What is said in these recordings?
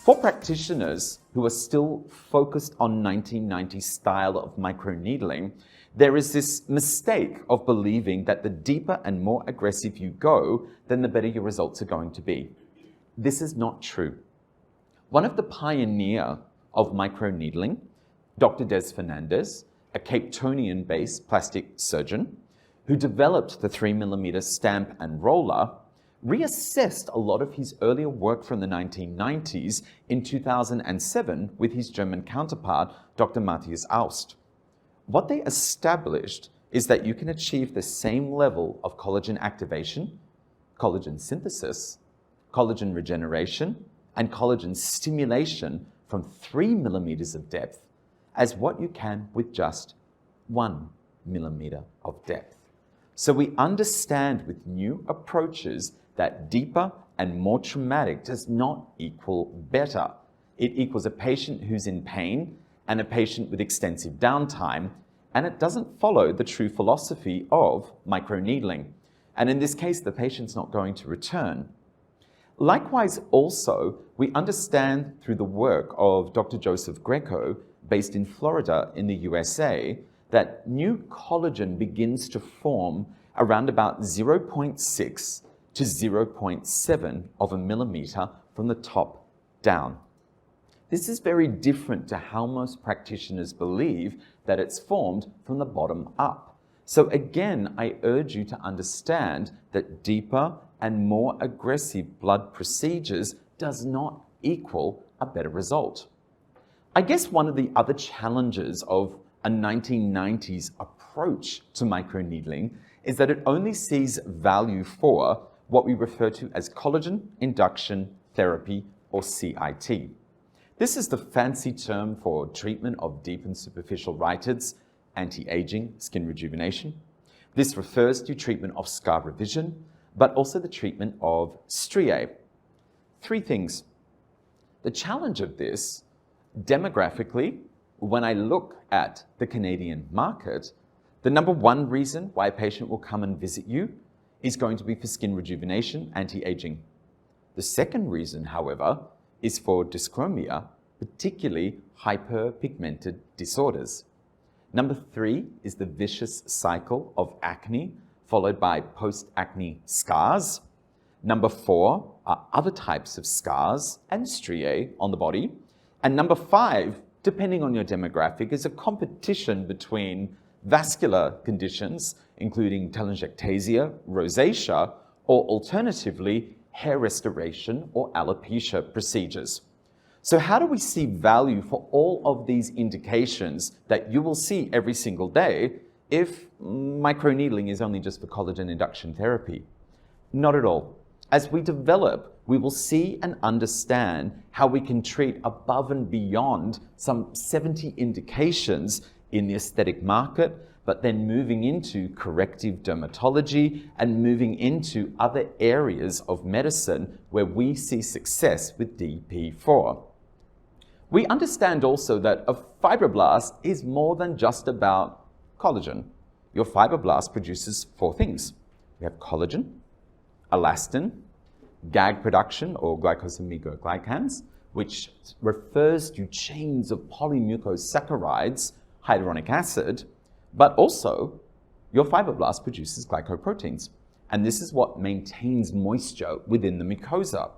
For practitioners who are still focused on 1990s style of microneedling, there is this mistake of believing that the deeper and more aggressive you go, then the better your results are going to be. This is not true. One of the pioneers of microneedling, Dr. Des Fernandez, a Cape Townian-based plastic surgeon who developed the 3mm stamp and roller, reassessed a lot of his earlier work from the 1990s in 2007 with his German counterpart, Dr. Matthias Aust. What they established is that you can achieve the same level of collagen activation, collagen synthesis, collagen regeneration, and collagen stimulation from 3mm of depth as what you can with just 1mm of depth. So we understand with new approaches that deeper and more traumatic does not equal better. It equals a patient who's in pain and a patient with extensive downtime, and it doesn't follow the true philosophy of microneedling. And in this case, the patient's not going to return. Likewise, also, we understand through the work of Dr. Joseph Greco, based in Florida in the USA, that new collagen begins to form around about 0.6 to 0.7 of a millimeter from the top down. This is very different to how most practitioners believe that it's formed from the bottom up. So again, I urge you to understand that deeper and more aggressive blood procedures does not equal a better result. I guess one of the other challenges of a 1990s approach to microneedling is that it only sees value for what we refer to as collagen induction therapy, or CIT. This is the fancy term for treatment of deep and superficial rhytids, anti-aging, skin rejuvenation. This refers to treatment of scar revision, but also the treatment of striae. Three things. The challenge of this, demographically, when I look at the Canadian market, the number one reason why a patient will come and visit you is going to be for skin rejuvenation, anti-aging. The second reason, however, is for dyschromia, particularly hyperpigmented disorders. Number three is the vicious cycle of acne, followed by post-acne scars. Number four are other types of scars and striae on the body. And number five, depending on your demographic, is a competition between vascular conditions, including telangiectasia, rosacea, or alternatively, hair restoration or alopecia procedures. So how do we see value for all of these indications that you will see every single day if microneedling is only just for collagen induction therapy? Not at all. As we develop, we will see and understand how we can treat above and beyond some 70 indications in the aesthetic market, but then moving into corrective dermatology and moving into other areas of medicine where we see success with DP4. We understand also that a fibroblast is more than just about collagen. Your fibroblast produces four things. We have collagen, elastin, GAG production or glycosaminoglycans, which refers to chains of polymucosaccharides, hyaluronic acid, but also your fibroblast produces glycoproteins. And this is what maintains moisture within the mucosa.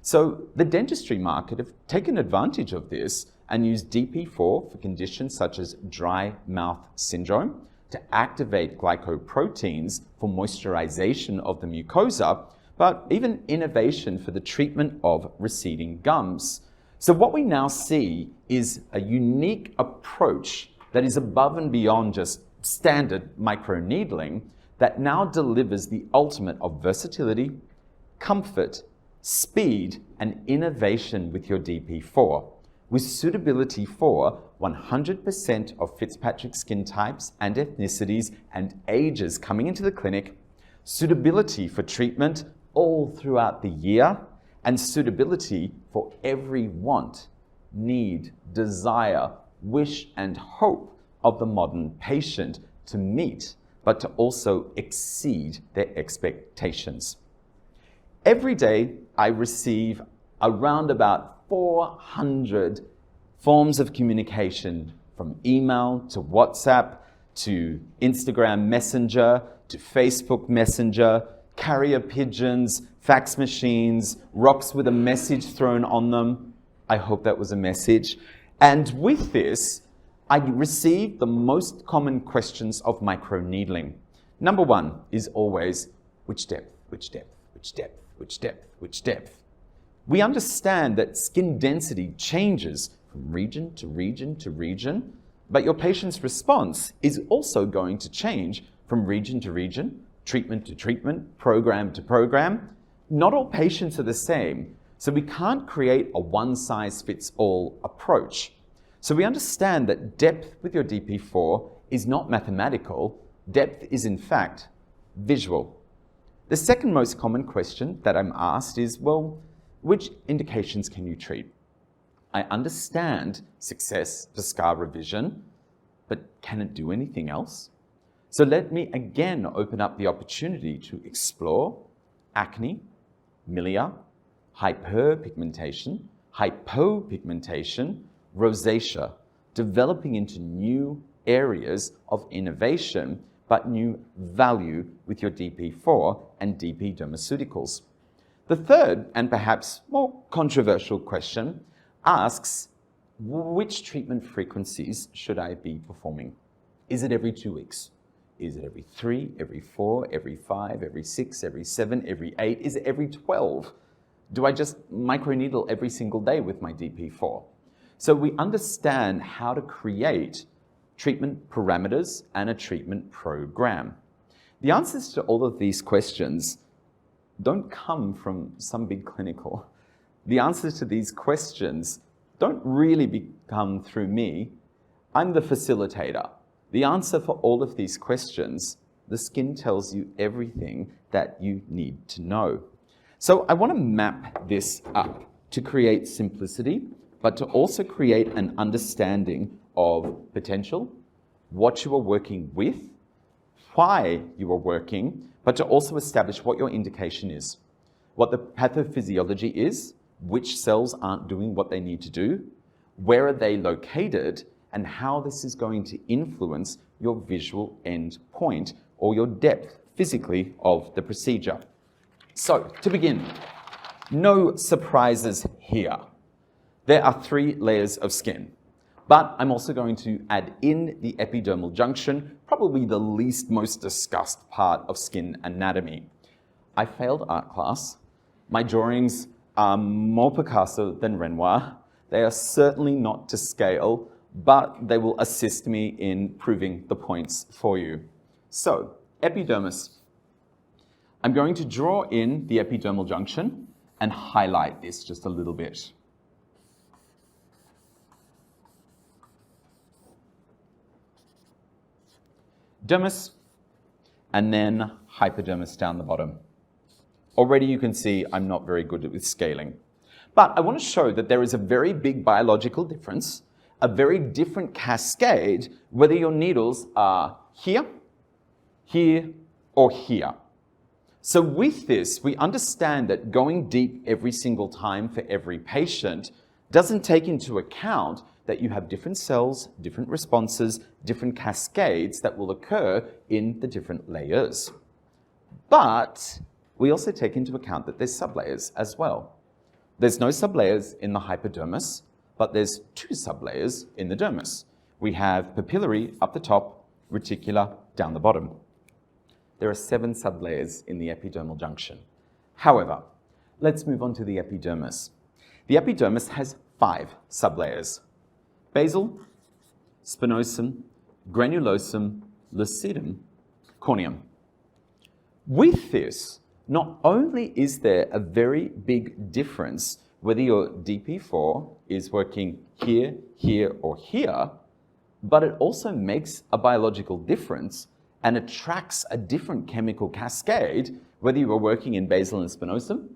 So the dentistry market have taken advantage of this and used DP4 for conditions such as dry mouth syndrome to activate glycoproteins for moisturization of the mucosa, but even innovation for the treatment of receding gums. So what we now see is a unique approach that is above and beyond just standard microneedling that now delivers the ultimate of versatility, comfort, speed, and innovation with your DP4, with suitability for 100% of Fitzpatrick skin types and ethnicities and ages coming into the clinic, suitability for treatment all throughout the year, and suitability for every want, need, desire, wish, and hope of the modern patient to meet, but to also exceed their expectations. Every day, I receive around about 400 forms of communication, from email to WhatsApp to Instagram Messenger to Facebook Messenger, carrier pigeons, fax machines, rocks with a message thrown on them. I hope that was a message. And with this, I received the most common questions of microneedling. Number one is always, which depth, which depth, which depth, which depth, which depth. We understand that skin density changes from region to region to region, but your patient's response is also going to change from region to region, treatment to treatment, program to program. Not all patients are the same, so we can't create a one-size-fits-all approach. So we understand that depth with your DP4 is not mathematical. Depth is, in fact, visual. The second most common question that I'm asked is, well, which indications can you treat? I understand success for scar revision, but can it do anything else? So let me again open up the opportunity to explore acne, milia, hyperpigmentation, hypopigmentation, rosacea, developing into new areas of innovation, but new value with your DP4 and DP dermaceuticals. The third, and perhaps more controversial question, asks, which treatment frequencies should I be performing? Is it every 2 weeks? Is it every 3, every 4, every 5, every 6, every 7, every 8? Is it every 12? Do I just microneedle every single day with my DP4? So we understand how to create treatment parameters and a treatment program. The answers to all of these questions don't come from some big clinical. The answers to these questions don't really come through me. I'm the facilitator. The answer for all of these questions, the skin tells you everything that you need to know. So I want to map this up to create simplicity, but to also create an understanding of potential, what you are working with, why you are working, but to also establish what your indication is, what the pathophysiology is, which cells aren't doing what they need to do, where are they located, and how this is going to influence your visual end point or your depth physically of the procedure. So, to begin, no surprises here. There are 3 layers of skin, but I'm also going to add in the epidermal junction, probably the least most discussed part of skin anatomy. I failed art class. My drawings are more Picasso than Renoir. They are certainly not to scale, but they will assist me in proving the points for you. So, epidermis. I'm going to draw in the epidermal junction and highlight this just a little bit. Dermis, and then hypodermis down the bottom. Already you can see I'm not very good with scaling. But I want to show that there is a very big biological difference, a very different cascade, whether your needles are here, here, or here. So with this, we understand that going deep every single time for every patient doesn't take into account that you have different cells, different responses, different cascades that will occur in the different layers. But we also take into account that there's sublayers as well. There's no sublayers in the hypodermis, but there's 2 sublayers in the dermis. We have papillary up the top, reticular down the bottom. There are 7 sublayers in the epidermal junction. However, let's move on to the epidermis. The epidermis has 5 sublayers: basal, spinosum, granulosum, lucidum, corneum. With this, not only is there a very big difference whether your DP4 is working here, here, or here, but it also makes a biological difference and attracts a different chemical cascade, whether you are working in basal and spinosum,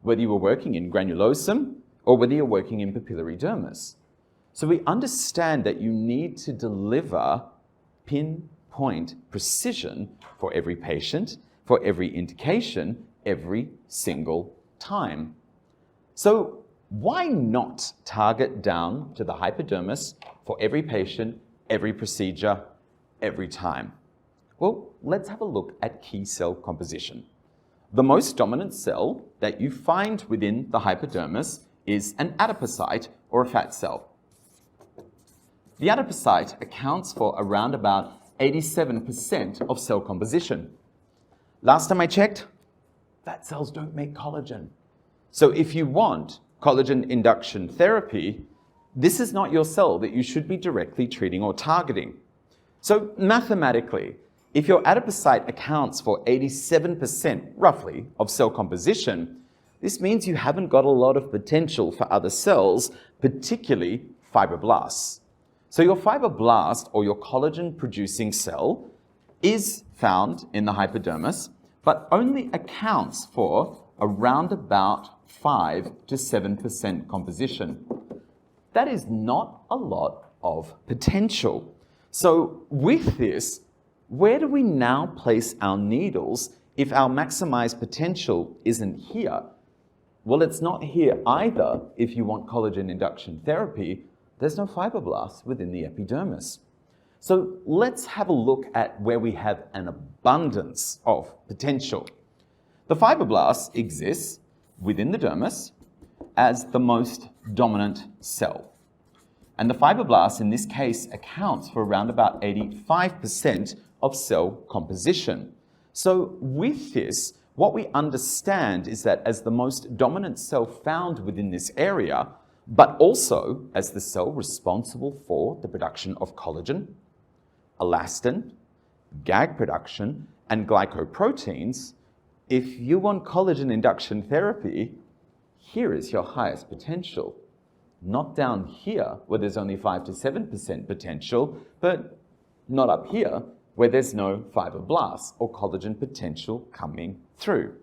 whether you are working in granulosum, or whether you're working in papillary dermis. So we understand that you need to deliver pinpoint precision for every patient, for every indication, every single time. So Why not target down to the hypodermis for every patient, every procedure, every time? Well, let's have a look at key cell composition. The most dominant cell that you find within the hypodermis is an adipocyte or a fat cell. The adipocyte accounts for around about 87% of cell composition. Last time I checked, fat cells don't make collagen. So if you want collagen induction therapy, this is not your cell that you should be directly treating or targeting. So mathematically, if your adipocyte accounts for 87% roughly of cell composition, this means you haven't got a lot of potential for other cells, particularly fibroblasts. So your fibroblast or your collagen producing cell is found in the hypodermis, but only accounts for around about 5 to 7% composition. That is not a lot of potential. So with this, where do we now place our needles if our maximized potential isn't here? Well, it's not here either if you want collagen induction therapy. There's no fibroblasts within the epidermis. So let's have a look at where we have an abundance of potential. The fibroblast exists within the dermis as the most dominant cell. And the fibroblast in this case accounts for around about 85% of cell composition. So with this, what we understand is that as the most dominant cell found within this area, but also as the cell responsible for the production of collagen, elastin, GAG production, and glycoproteins, if you want collagen induction therapy, here is your highest potential. Not down here where there's only 5 to 7% potential, but not up here where there's no fibroblasts or collagen potential coming through.